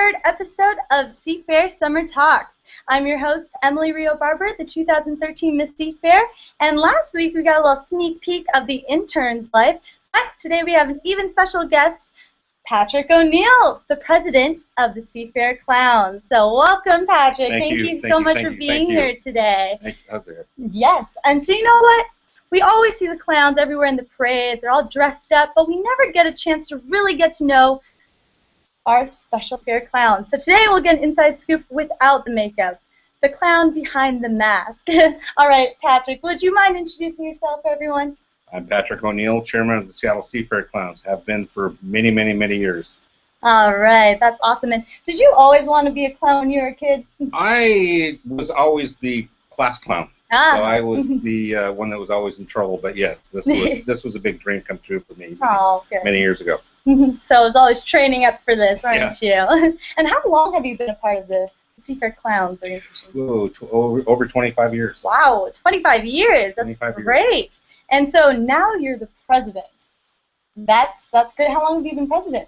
third episode of Seafair Summer Talks. I'm your host, Emily Rio Barber, the 2013 Miss Seafair, and last week we got a little sneak peek of the intern's life, but today we have an even special guest, Patrick O'Neill, the president of the Seafair Clowns. So welcome, Patrick. Thank you so much for being here today. Thank you. How's it? Yes, and so you know what? We always see the clowns everywhere in the parades. They're all dressed up, but we never get a chance to really get to know our special Seafair clowns. So today we'll get an inside scoop without the makeup. The clown behind the mask. All right, Patrick, would you mind introducing yourself, everyone? I'm Patrick O'Neill, chairman of the Seattle Seafair Clowns. Have been for many, many, many years. All right, that's awesome. And did you always want to be a clown when you were a kid? I was always the class clown. So I was the one that was always in trouble. But yes, this was a big dream come true for me many years ago. So it's always training up for this, aren't you? And how long have you been a part of the Seafair Clowns organization? Over 25 years. Wow, 25 years. That's 25 great. Years. And so now you're the president. That's great. How long have you been president?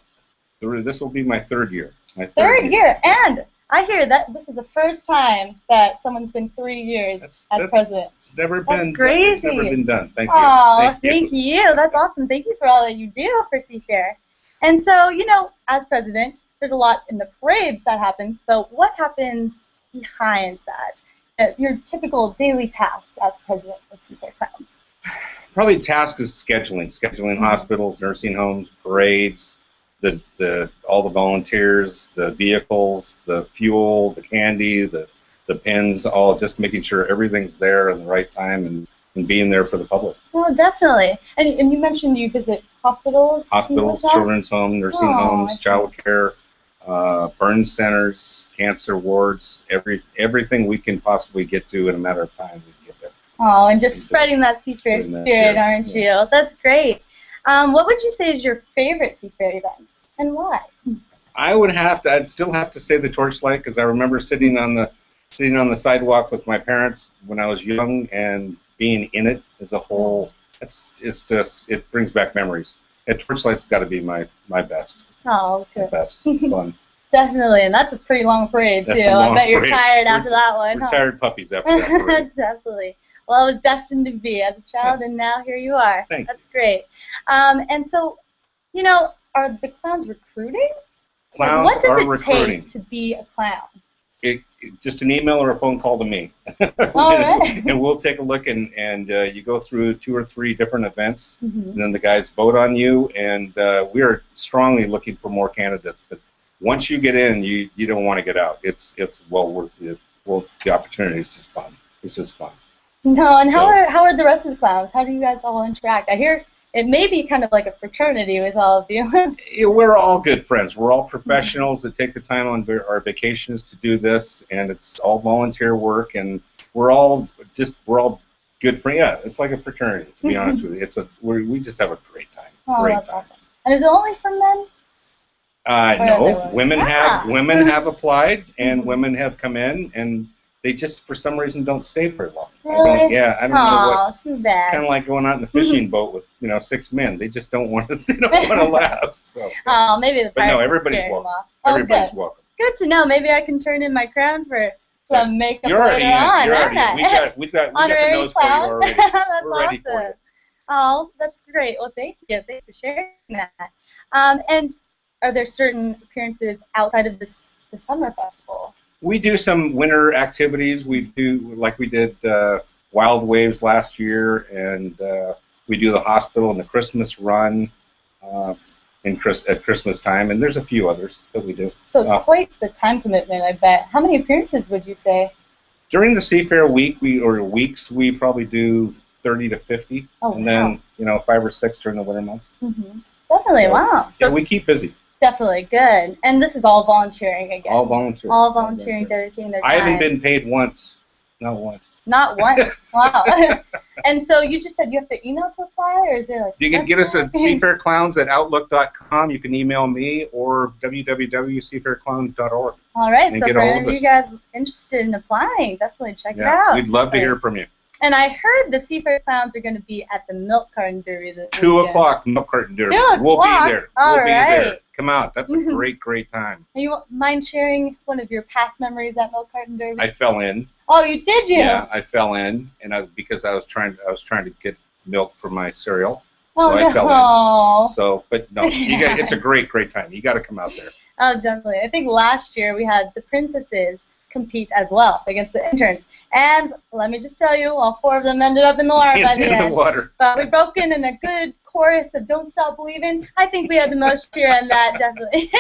This will be my third year. Third year. And I hear that this is the first time that someone's been 3 years as president. It's never been. Crazy. It's never been done. Thank you. Oh, thank you. That's awesome. Thank you for all that you do for Seafair. And so, you know, as president, there's a lot in the parades that happens, but what happens behind that? Your typical daily task as president of Seafair Clowns? Probably task is scheduling hospitals, nursing homes, parades, all the volunteers, the vehicles, the fuel, the candy, the pins, all just making sure everything's there at the right time and being there for the public. Oh, definitely. And you mentioned you visit hospitals? Hospitals, children's homes, nursing homes, child care, burn centers, cancer wards, everything we can possibly get to in a matter of time we can get there. Oh, and just spreading that Seafair spirit, aren't you? That's great. What would you say is your favorite Seafair event, and why? I'd still have to say the torchlight, because I remember sitting on the sidewalk with my parents when I was young, and being in it as a whole. It brings back memories. And torchlight's got to be my best. Oh, okay. Best. It's fun. Definitely, and that's a pretty long parade too. I bet you're tired after that one. We're tired puppies after that parade. Definitely. Well, it was destined to be as a child, and now here you are. That's great. And so, you know, are the clowns recruiting? Clowns what does it recruiting. take to be a clown? Just an email or a phone call to me. All right. And we'll take a look, and you go through 2 or 3 different events, and then the guys vote on you, and we are strongly looking for more candidates. But once you get in, you don't want to get out. It's well worth it. Well, the opportunity is just fun. It's just fun. No, and how are the rest of the clowns? How do you guys all interact? I hear it may be kind of like a fraternity with all of you. We're all good friends. We're all professionals that take the time on our vacations to do this, and it's all volunteer work, and we're all good friends. Yeah, it's like a fraternity, to be honest with you. We just have a great time. Oh, that's awesome. And is it only for men? No, women have applied, and women have come in, and they just, for some reason, don't stay very long. Really? I don't know what. Too bad. It's kind of like going out in a fishing boat with 6 men. They just don't want to. They don't want to last. So. Oh, maybe the pirates. But no, everybody's welcome. Everybody's welcome. Good to know. Maybe I can turn in my crown for some makeup later on. You're already in. We got the nose for you already. That's We're ready for you. Oh, that's great. Well, thank you. Thanks for sharing that. And are there certain appearances outside of the summer festival? We do some winter activities. We did Wild Waves last year, and we do the hospital and the Christmas run at Christmas time, and there's a few others that we do. So it's quite the time commitment, I bet. How many appearances would you say? During the Seafair week weeks, we probably do 30 to 50, and then 5 or 6 during the winter months. Definitely, wow. Yeah, we keep busy. Definitely, good. And this is all volunteering again. All volunteering. All volunteering, dedicating their time. I haven't been paid once. Not once. Not once. Wow. And so you just said you have to email to apply, or is there like? You can get us at seafairclowns@outlook.com. You can email me or www.seafairclowns.org. All right. So for any of you guys interested in applying, definitely check it out. We'd love to hear from you. And I heard the Seafair Clowns are going to be at the Milk Carton Brewery this 2 o'clock, Milk Carton Brewery. 2 o'clock? We'll be there. All right. Come out. That's a great time. You mind sharing one of your past memories at Milk Carton Derby? I fell in. Oh, you did, you? Yeah, I fell in, and because I was trying to get milk for my cereal. Oh, so no. I fell in. So, but no, it's a great time. You got to come out there. Oh, definitely. I think last year we had the princesses compete as well against the interns. And let me just tell you, all 4 of them ended up in the water by the end. In the water. But we broke in a good chorus of Don't Stop Believing. I think we had the most cheer in that, definitely.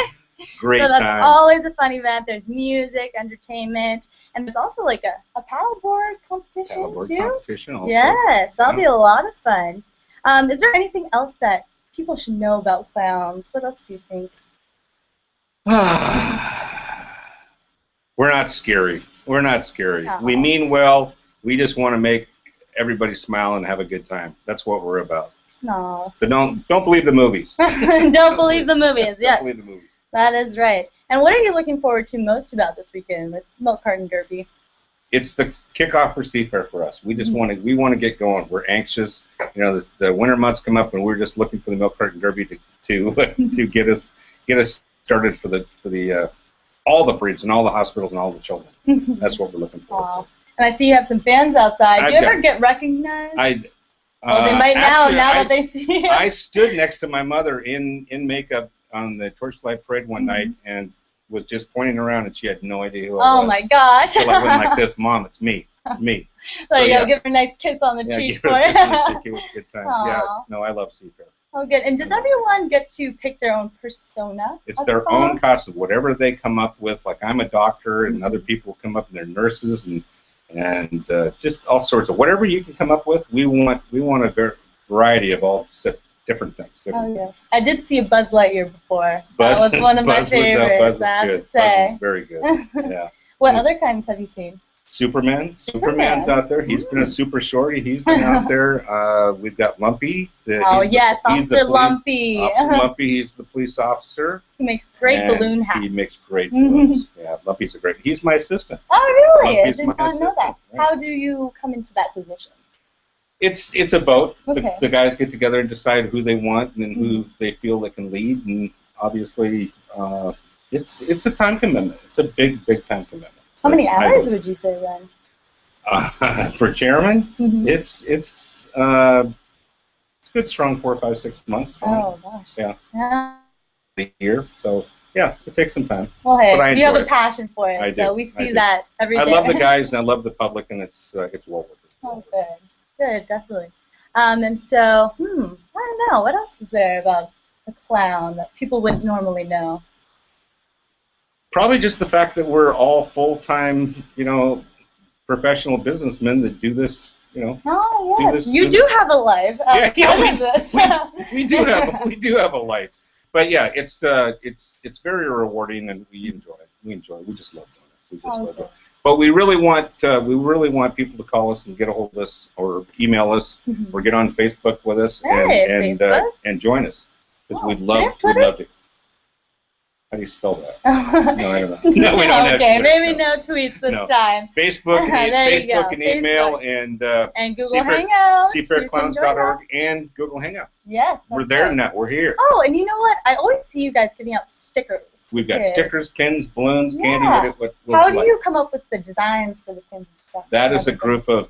Great so that's time. always a fun event. There's music, entertainment, and there's also like a paddleboard competition too. Competition also. Yes, that'll be a lot of fun. Is there anything else that people should know about clowns? What else do you think? We're not scary. We're not scary. Oh. We mean well. We just want to make everybody smile and have a good time. That's what we're about. No. But don't believe the movies. Don't believe the movies. Yes. Don't believe the movies. That is right. And what are you looking forward to most about this weekend with Milk Carton Derby? It's the kickoff for Seafair for us. We just want to get going. We're anxious. You know, the winter months come up, and we're just looking for the Milk Carton Derby to get us started for the all the breeds and all the hospitals and all the children. That's what we're looking for. Aww. And I see you have some fans outside. Do you ever get recognized? Well, they might now that they see you. I stood next to my mother in makeup on the Torchlight Parade one night and was just pointing around, and she had no idea who I was. Oh my gosh! So I went like this, Mom, it's me. It's me. So you give her a nice kiss on the cheek. Give her a kiss on the cheek. It was a good time. Aww. Yeah, no, I love Seafair. Oh, good. And does everyone get to pick their own persona? It's their own costume. Whatever they come up with, like I'm a doctor, and other people come up and they're nurses, and just all sorts of whatever you can come up with. We want a variety of all different things. Yes. I did see a Buzz Lightyear before. That was one of my favorites. Buzz is good. Buzz is very good. Yeah. What other kinds have you seen? Superman's out there. He's been a super shorty. He's been out there. We've got Lumpy. Officer Lumpy. Officer Lumpy. He's the police officer. He makes great balloon hats. He makes great balloons. Yeah, Lumpy's a great. He's my assistant. Oh, really? Lumpy's I did not know that. Right. How do you come into that position? It's a vote. Okay. The guys get together and decide who they want and who they feel they can lead, and obviously it's a time commitment. It's a big time commitment. How many hours would you say then? For chairman, it's a good strong 4, 5, 6 months. Oh gosh. Yeah. A year. So yeah, it takes some time. Well, hey, you have a passion for it. I do. So we see that every day. I love the guys and I love the public, and it's well worth it. Oh, good, definitely. And so, I don't know. What else is there about a clown that people wouldn't normally know? Probably just the fact that we're all full-time, professional businessmen that do this, Oh, yes. You do have a life. We do have a life. But yeah, it's very rewarding, and we enjoy it. We just love doing it. But we really want people to call us and get a hold of us, or email us, or get on Facebook with us and join us, because we'd love to. How do you spell that? No, I don't know. No, we don't have Twitter. Maybe no tweets this time. Facebook and email and Google Hangout. SeafairClowns.org and Google Hangout. Yes, we're there now. We're here. Oh, and you know what? I always see you guys giving out stickers. We've got stickers, pins, balloons, candy. How do you come up with the designs for the pins and stuff? That is a group of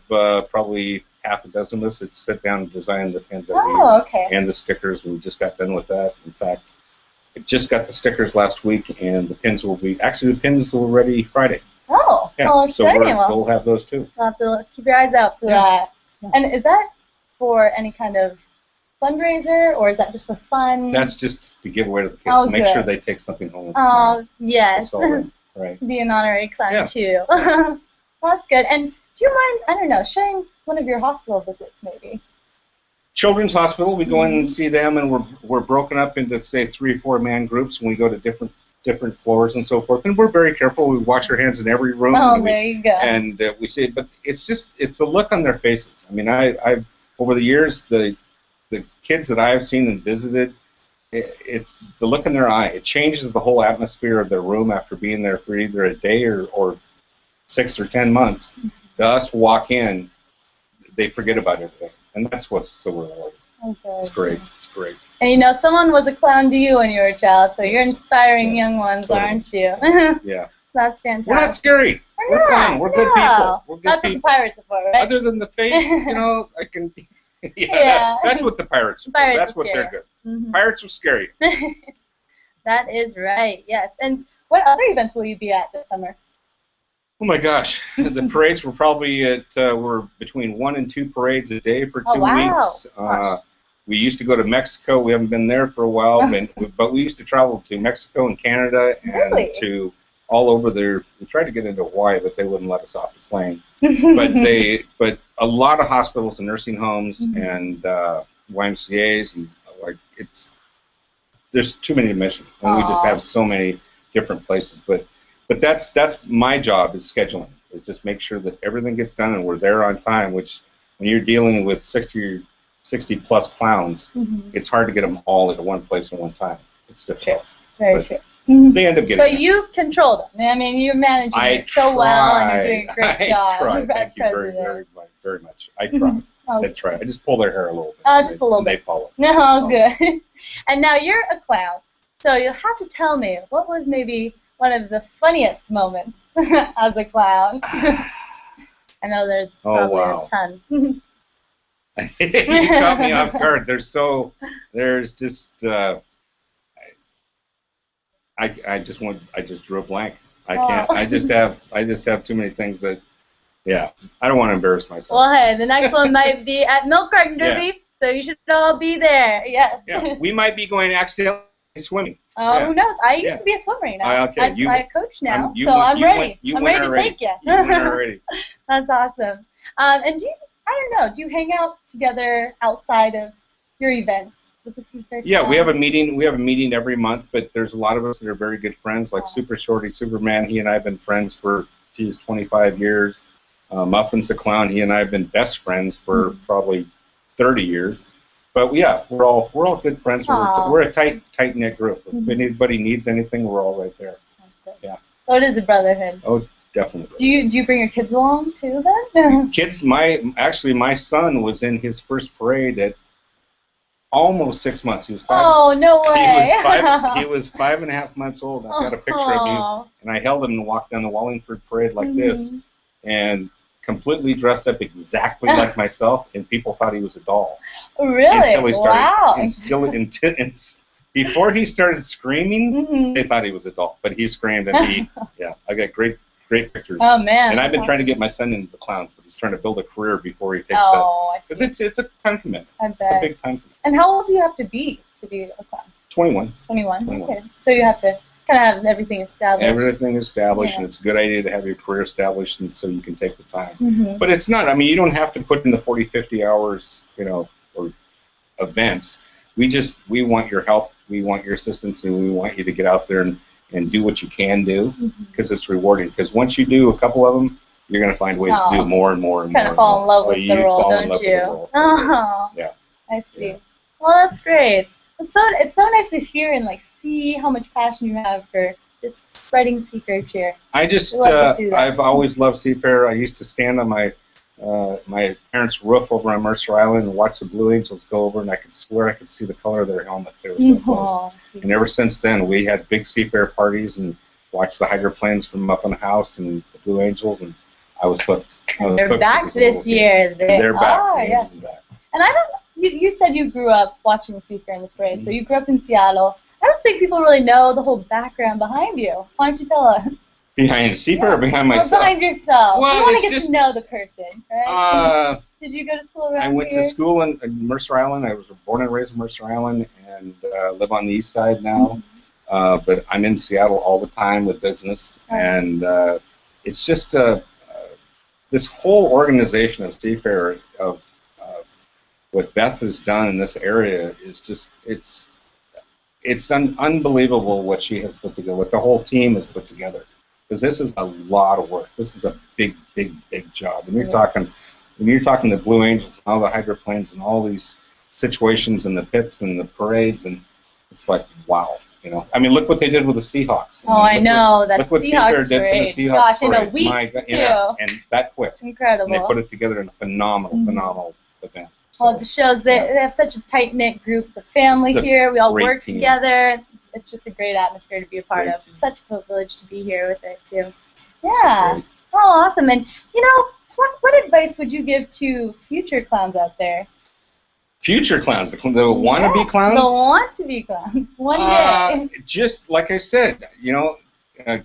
probably half a dozen of us that sit down and design the pins every year. Okay. And the stickers. We just got done with that. In fact, I just got the stickers last week, and the pins will ready Friday. Oh, yeah. Well, exciting. So we'll have those too. You'll have to keep your eyes out for that. Yeah. And is that for any kind of fundraiser, or is that just for fun? That's just to give away to the kids, to make sure they take something home. Oh, yes. Right. Be an honorary clown too. Well, that's good. And do you mind, I don't know, sharing one of your hospital visits maybe? Children's Hospital, we go in and see them, and we're broken up into, say, 3 or 4 man groups, and we go to different floors and so forth. And we're very careful. We wash our hands in every room. Oh, there you go. And we see it, but it's the look on their faces. I mean, I've over the years, the kids that I've seen and visited, it's the look in their eye. It changes the whole atmosphere of their room after being there for either a day or 6 or 10 months. To us, walk in, they forget about everything. And that's what's so rewarding. Okay. It's great. It's great. And you know, someone was a clown to you when you were a child, so you're inspiring young ones, totally. aren't you? Yeah. That's fantastic. We're not scary. We're fun. We're good people. We're good That's people. what the pirates are for, right? Other than the face, you know, I can. That's what the pirates are. Pirates That's are what scary. they're good. Pirates are scary. That is right. Yes. And what other events will you be at this summer? Oh my gosh, the parades were probably at we're between 1 and 2 parades a day for 2 weeks. We used to go to Mexico. We haven't been there for a while, but we used to travel to Mexico and Canada and to all over there. We tried to get into Hawaii, but they wouldn't let us off the plane. but a lot of hospitals and nursing homes and YMCA's and like there's too many to mention, and we just have so many different places. But that's my job is scheduling. Is just make sure that everything gets done and we're there on time. Which when you're dealing with 60 plus clowns, it's hard to get them all at one place at one time. It's difficult. Very true. They end up getting. But you control them. I mean, you're managing it so well, and you're doing a great job. I try. Thank you very much. I try. I try. I just pull their hair a little bit. Just a little bit. They follow. No, good. And now you're a clown, so you'll have to tell me what was maybe one of the funniest moments as a clown. I know there's probably a ton. You caught me off guard. There's just. I just drew a blank. I can't. I just have too many things that. Yeah, I don't want to embarrass myself. Well, hey, the next one might be at Milk Carton Derby, so you should all be there. Yes. Yeah, we might be going accidentally swimming. Oh, who knows? I used to be a swimmer, you know. I coach now, so I'm ready. I'm ready to take you. Already. That's awesome. And I don't know, do you hang out together outside of your events with the Seafair? Yeah, we have a meeting. We have a meeting every month, but there's a lot of us that are very good friends, like Super Shorty, Superman. He and I have been friends for 25 years. Muffin's the Clown. He and I have been best friends for probably 30 years. But yeah, we're all good friends. We're a tight knit group. If anybody needs anything, we're all right there. Yeah. So it is a brotherhood. Oh, definitely. Do you bring your kids along too then? Kids, my son was in his first parade at almost 6 months. He was 5. Oh, no way. He was 5.5 months old. I've got a picture of him, and I held him and walked down the Wallingford Parade like this, and completely dressed up exactly like myself, and people thought he was a doll. Really? Wow. Before he started screaming, they thought he was a doll, but he screamed, and I got great pictures. Oh, man. And I've been trying to get my son into the clowns, but he's trying to build a career before he takes it. Because it's a time commitment. I bet. It's a big time commitment. And how old do you have to be a clown? 21. 21. Okay. So you have to kind of have everything established. Everything established, and it's a good idea to have your career established, and so you can take the time. But it's not. I mean, you don't have to put in the 40, 50 hours, or events. We want your help. We want your assistance, and we want you to get out there and do what you can do, because it's rewarding. Because once you do a couple of them, you're going to find ways to do more and more and more. Kind of fall in love with the role, don't you? Yeah. I see. Yeah. Well, that's great. It's so nice to hear and see how much passion you have for just spreading Seafair cheer. I've always loved Seafair. I used to stand on my parents' roof over on Mercer Island and watch the Blue Angels go over, and I could swear I could see the color of their helmets. They were so close. And ever since then, we had big Seafair parties and watched the hydroplanes from up in the house and the Blue Angels, and I was hooked. They're back this year. They're back. Yeah. And I don't. You said you grew up watching Seafair in the parade, so you grew up in Seattle. I don't think people really know the whole background behind you. Why don't you tell us? Behind Seafair or behind myself? Behind yourself. Well, you want to get to know the person, right? Did you go to school around here? I went to school in Mercer Island. I was born and raised in Mercer Island and live on the east side now. But I'm in Seattle all the time with business. And it's just this whole organization of Seafair, of what Beth has done in this area is just, it's unbelievable what she has put together, what the whole team has put together. Because this is a lot of work. This is a big job. And you're talking the Blue Angels and all the hydroplanes and all these situations and the pits and the parades, and it's like, wow. I mean, look what they did with the Seahawks. I know. That's look what Seafair did for the Seahawks. Gosh, in a week, too. And that quick. Incredible. And they put it together in a phenomenal event. So, well, it just shows that they have such a tight-knit group, the family here. We all work together. It's just a great atmosphere to be a part of. It's such a privilege to be here with it, too. Yeah. Oh, awesome. And, you know, what advice would you give to future clowns out there? Future clowns, the wannabe clowns? The want-to-be clowns. One day. Just like I said, you know,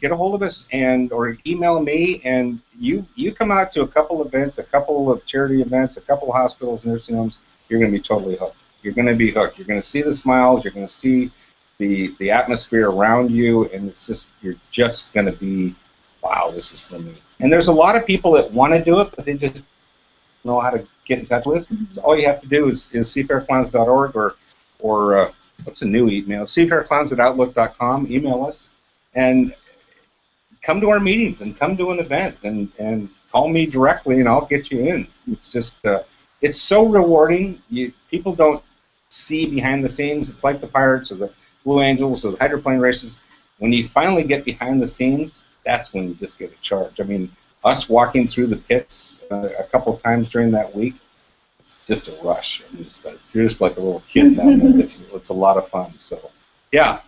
get a hold of us or email me, and you come out to a couple events, a couple of charity events, a couple of hospitals, nursing homes. You're going to be totally hooked. You're going to be hooked. You're going to see the smiles. You're going to see the atmosphere around you, and you're just going to be, wow, this is for me. And there's a lot of people that want to do it, but they just know how to get in touch with. So all you have to do is seafairclowns.org or what's a new email? seafairclowns@outlook.com. Email us and come to our meetings and come to an event and call me directly and I'll get you in. It's just it's so rewarding. People don't see behind the scenes. It's like the Pirates or the Blue Angels or the hydroplane races. When you finally get behind the scenes, that's when you just get a charge. I mean, us walking through the pits a couple of times during that week, it's just a rush. You're just like a little kid down there. It's a lot of fun. So, yeah,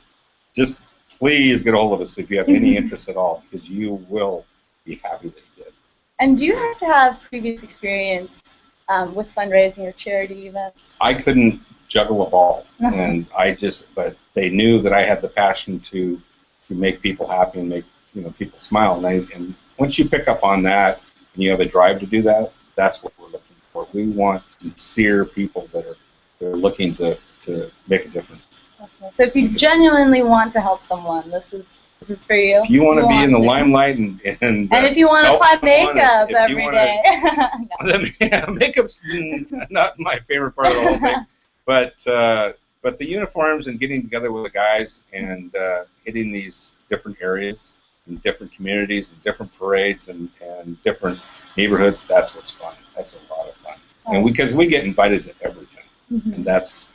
just please get a hold of us if you have any interest at all, because you will be happy that you did. And do you have to have previous experience with fundraising or charity events? I couldn't juggle a ball, and but they knew that I had the passion to make people happy and make people smile, and once you pick up on that and you have a drive to do that, that's what we're looking for. We want sincere people that are looking to make a difference. Okay. So if you genuinely want to help someone, this is for you. If you want to be in the limelight and if you want to apply makeup every day. Yeah, makeup's not my favorite part of the whole thing, but the uniforms and getting together with the guys and hitting these different areas in different communities and different parades and different neighborhoods, that's what's fun. That's a lot of fun. And because we get invited to everything, and that's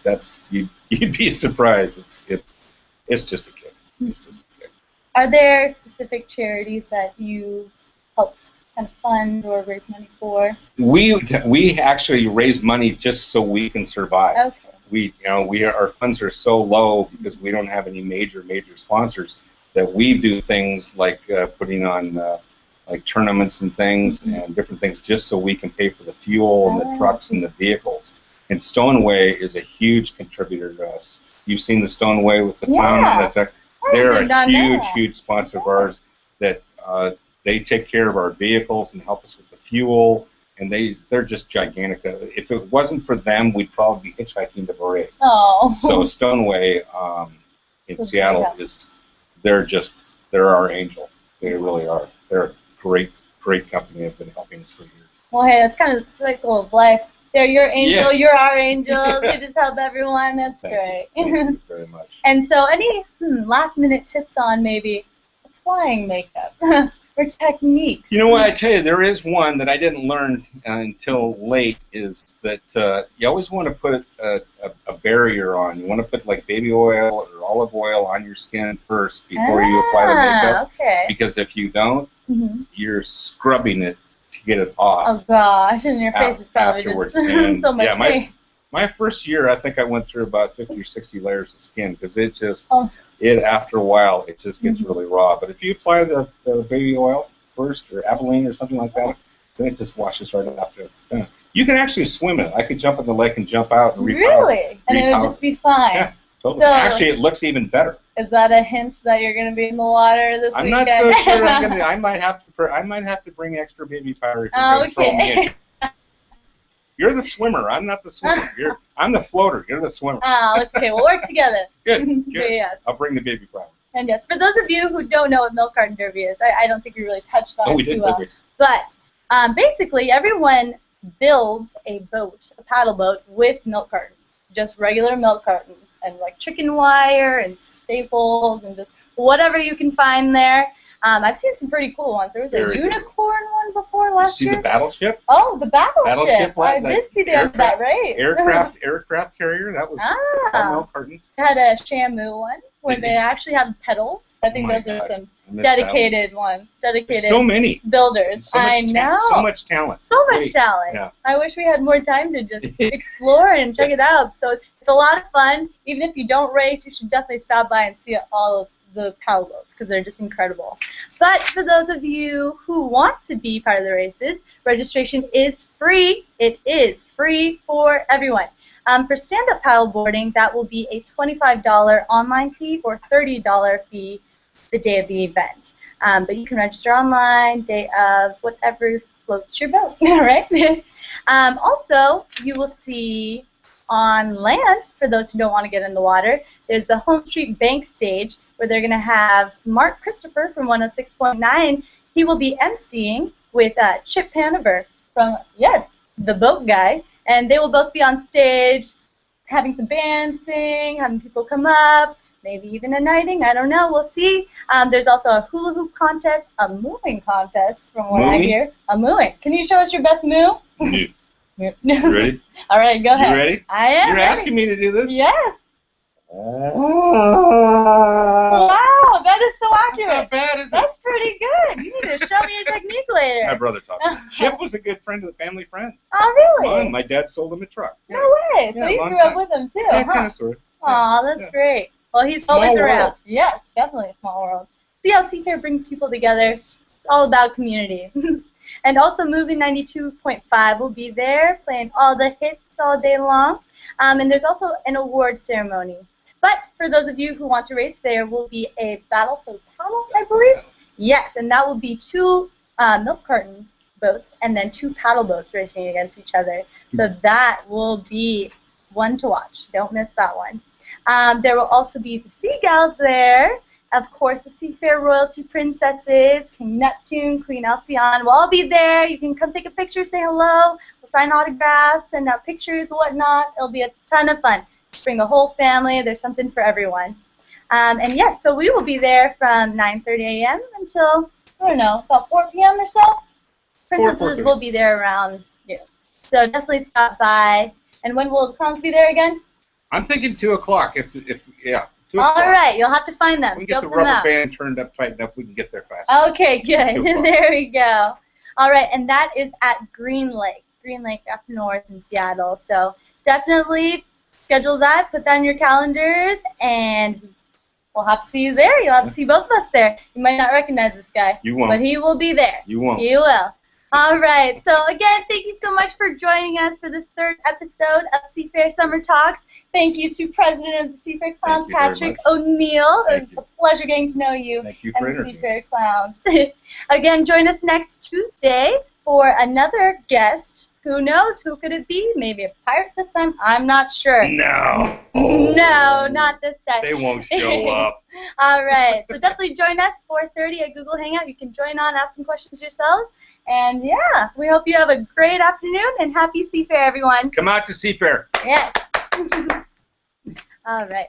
you'd be surprised. It's just a kick. It's just a kick. Are there specific charities that you helped kind of fund or raise money for? We actually raise money just so we can survive. Okay. Our funds are so low because we don't have any major sponsors that we do things like putting on like tournaments and things and different things just so we can pay for the fuel and the trucks and the vehicles. And Stoneway is a huge contributor to us. You've seen the Stoneway with the clown on the truck. They're a huge sponsor of ours that they take care of our vehicles and help us with the fuel, and they're just gigantic. If it wasn't for them, we'd probably be hitchhiking the parade. Oh. So Stoneway in Seattle they're our angel. They really are. They're a great company. They've been helping us for years. Well, hey, that's kind of the cycle of life. They're your angel, you're our angels. You just help everyone. That's great. Thank you very much. And so, any last-minute tips on maybe applying makeup or techniques? You know what? I tell you, there is one that I didn't learn until late. Is that you always want to put a barrier on. You want to put like baby oil or olive oil on your skin first before you apply the makeup. Okay. Because if you don't, you're scrubbing it to get it off. Oh gosh, and your face is probably afterwards. just so much pain. My first year, I think I went through about 50 or 60 layers of skin because it just, after a while, it just gets really raw. But if you apply the baby oil first or Abilene or something like that, then it just washes right after. You can actually swim in it. I could jump in the lake and jump out and Really? And it would just be fine? Yeah, totally. So, actually, it looks even better. Is that a hint that you're going to be in the water this weekend? I'm not so sure. I might have to bring extra baby powder if you're going to throw me in. You're the swimmer. I'm not the swimmer. I'm the floater. You're the swimmer. Oh, it's okay. We'll work together. Good. Yes. I'll bring the baby powder. And yes, for those of you who don't know what milk carton derby is, I don't think we really touched on it too well. But basically, everyone builds a boat, a paddle boat, with milk cartons, just regular milk cartons, and like chicken wire and staples and just whatever you can find there. I've seen some pretty cool ones. There was a unicorn one before last year. You see the battleship? Oh, the battleship. I did see the end of that, right? Aircraft carrier. That was milk cartons. They had a Shamu one where they actually had pedals I think my those are God. some I missed dedicated ones. Dedicated There's so many. builders. So much I know. So much talent. So much Great. talent. Yeah. I wish we had more time to just explore and check it out. So it's a lot of fun. Even if you don't race, you should definitely stop by and see all of the paddle boats because they're just incredible. But for those of you who want to be part of the races, registration is free. It is free for everyone. For stand-up paddleboarding, that will be a $25 online fee or $30 fee the day of the event. But you can register online, day of, whatever floats your boat, right? Also, you will see on land, for those who don't want to get in the water, there's the Home Street Bank stage where they're going to have Mark Christopher from 106.9. He will be emceeing with Chip Hanover from, yes, the boat guy. And they will both be on stage having some band sing, having people come up, maybe even a knighting, I don't know, we'll see. There's also a hula hoop contest, a mooing contest from what I hear. A mooing. Can you show us your best moo? You ready? All right, go ahead. You ready? I am. You're ready. asking me to do this? Yes. Wow, that is so accurate. not bad, is it? That's pretty good. You need to show me your technique later. My brother taught me. Chip was a good friend of the family friend. Oh, really? My dad sold him a truck. No way. So you grew up with him, too, Yeah, huh? kind of, sort of. Aw, that's great. Well, he's Small always around. world. Yes, definitely a small world. See how Seafair brings people together. It's all about community. And also Movie 92.5 will be there playing all the hits all day long. And there's also an award ceremony. But for those of you who want to race, there will be a battle for the paddle, I believe. Yes, and that will be 2 milk carton boats and then 2 paddle boats racing against each other. So that will be one to watch. Don't miss that one. There will also be the Seagulls there. Of course, the Seafair royalty princesses, King Neptune, Queen Alcyone will all be there. You can come take a picture, say hello. We'll sign autographs, send out pictures, whatnot. It'll be a ton of fun. Bring the whole family. There's something for everyone. And yes, so we will be there from 9:30 a.m. until, I don't know, about 4 p.m. or so. Princesses will be there around noon. So definitely stop by. And when will the clowns be there again? I'm thinking 2 o'clock. If yeah. 2 All o'clock. right, you'll have to find them. We can get the rubber band turned up tight enough we can get there fast. Okay, good. There we go. All right, and that is at Green Lake up north in Seattle. So definitely schedule that, put that in your calendars, and we'll have to see you there. You'll have to see both of us there. You might not recognize this guy. You won't. But he will be there. You won't. You will. All right. So, again, thank you so much for joining us for this 3rd episode of Seafair Summer Talks. Thank you to President of the Seafair Clowns, Patrick O'Neill. It was a pleasure getting to know you, Thank you and for the Seafair Clowns. Again, join us next Tuesday for another guest. Who knows? Who could it be? Maybe a pirate this time? I'm not sure. No. No, not this time. They won't show up. All right. So definitely join us 4:30 at Google Hangout. You can join on, ask some questions yourself. And yeah, we hope you have a great afternoon and happy Seafair, everyone. Come out to Seafair. Yes. All right.